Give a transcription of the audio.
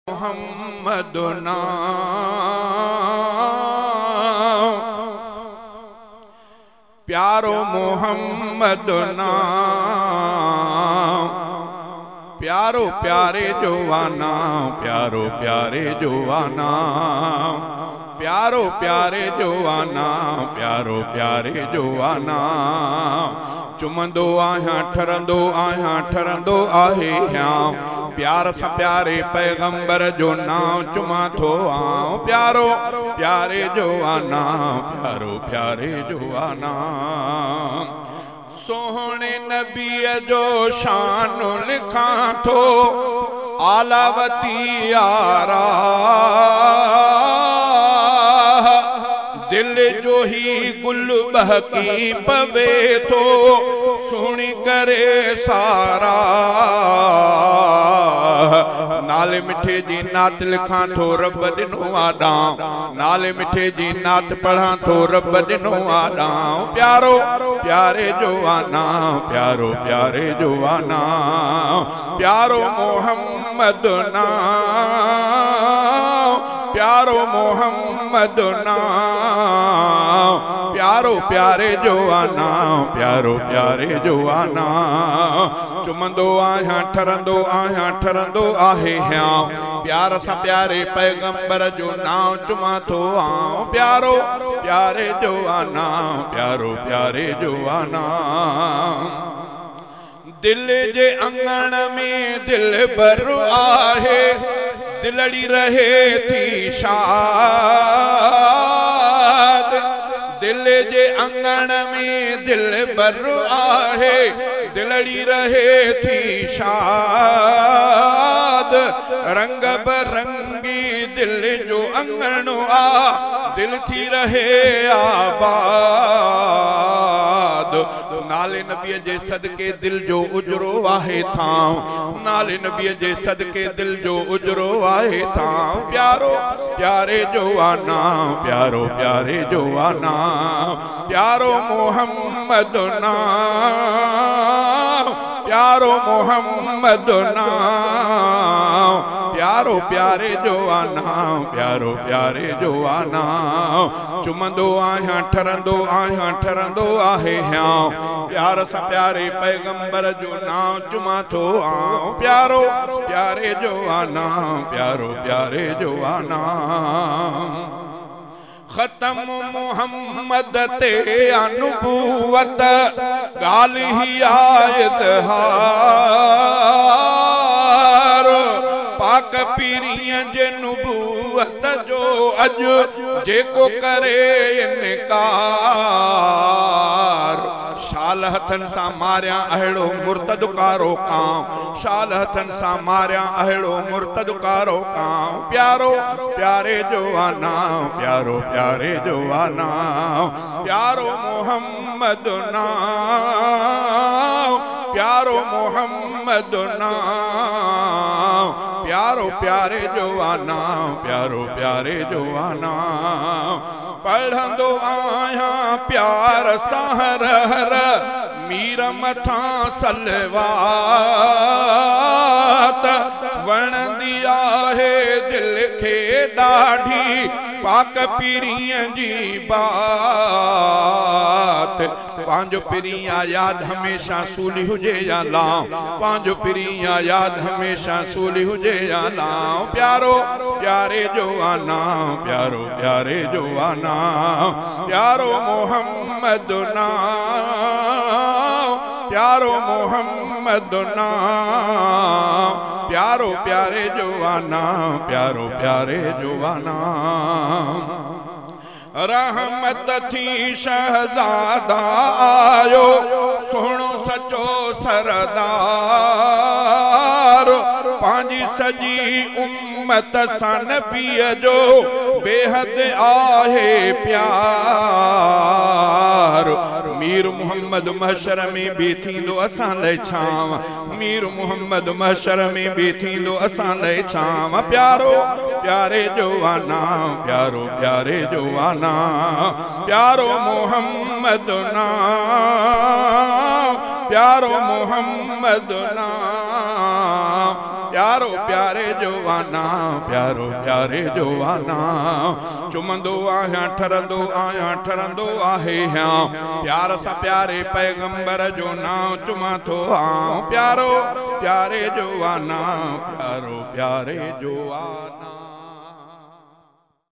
मोहम्मद नाम, प्यारो मोहम्मद नाम, प्यारो प्यारे जोवाना, प्यारो प्यारे जोवाना, प्यारो प्यारे जोवाना, प्यारो प्यारे जोवाना। चुमंदो आहियां ठरंदो आहियां ठरंदो आहे ह्यां, प्यार सां प्यारे पैगंबर जो नाम चुमा थो आऊं। प्यारो प्यारे जोवाना, प्यारो प्यारे जोवाना। सोहणे नबीअ जो शान लिखां थो, आलावती यारा दिल जो ही गुल बहकी पवे थो, सुणी करे सारा। नाले मिठे जी नात लिखां थो, रब ॾिनो आॾां, नाले मिठे जी नात पढ़ां थो, रब ॾिनो आॾां। प्यारो प्यारे जोवाना, प्यारो प्यारे जोवाना, प्यारो मोहम्मद नाम, प्यारो मोहम्मद नाम, प्यारो प्यारे जोवाना, प्यारो प्यारे जोवाना। चुमंदो आहियां ठरंदो आहियां ठरंदो आहे ह्यां, प्यार सां प्यारे पैगंबर जो नाम चुमा थो आऊं। प्यारो प्यारे जोवाना, प्यारो प्यारे जोवाना। दिल जे अंगण में दिल बर आहे, दिलड़ी रहे थी शाद। दिल जे अंगण में दिल बर आहे, दिलड़ी रहे थी शाद। रंग बरंगी दिल जो अंगणो आ, दिल थी रहे आबाद। नाले नबीअ जे सदके दिल जो उजरो आहे थां, नाले नबीअ जे सदके दिल जो उजरो आहे थां। प्यारो प्यारे जोवाना, प्यारो प्यारे जोवाना, प्यारो मोहम्मद नाम, प्यारो मोहम्मद नाम, प्यारो प्यारे जोवाना, प्यारो प्यारे जोवाना। चुमंदो आहियां ठरंदो आहियां ठरंदो आहे ह्यां, प्यार सां प्यारे पैगंबर जो नाम चुमा थो आऊं। प्यारो प्यारे जोवाना, प्यारो प्यारे जोवाना। खत्म मोहम्मद ते अनुभूवत, गाली ही आयत हार। पाक पीरियं जे नुबूवत जो अजु जेको करे इनकार। शाल हथन सां मारिया अहिड़ो मुर्तद कारो कां, शाल हथन सां मारिया अहिड़ो मुर्तद कारो कां। प्यारो प्यारे जोवाना, प्यारो प्यारे जोवाना, प्यारो मोहम्मद नाम, प्यारो मोहम्मद नाम, प्यारो प्यारे जोवाना, प्यारो प्यारे जोवाना। पढ़ंदो आहियां प्यार सां हर हर, मीर मथां सलवात। वणंदी आहे दिल खे ॾाढी, पाक पीरीअ जी बात। पंहिंजो पीरिया याद हमेशा सूली हुजे या लाऊं, पंहिंजो पीरिया याद हमेशा सूली हुजे या लाऊं। प्यारो प्यारे जोवाना, प्यारो प्यारे जोवाना, प्यारो मोहम्मद नाम, प्यारो मोहम्मद नाम, प्यारो प्यारे जोवाना, प्यारो प्यारे जोवाना। रहमत थी शहजादा आयो, सुहिणो सचो सरदार। पंहिंजी सॼी उम्मत सां नबीअ जो बेहद आहे प्यार। मीर मुहम्मद महशर में भी थींदो असां लाइ छांव, मीर मुहम्मद महशर में भी थींदो असां लाइ छांव। प्यारो प्यारे जोवाना, प्यारो प्यारे जोवाना, प्यारो मोहम्मद नाम, प्यारो मोहम्मद नाम, प्यारो प्यारे जवाना प्यारो प्यारे जवाना चुमंदो आहियां ठरंदो आहे प्यार सा प्यारे पैगंबर जो नाम चुमा थो प्यारो प्यारे जवाना प्यारो प्यारे जवाना।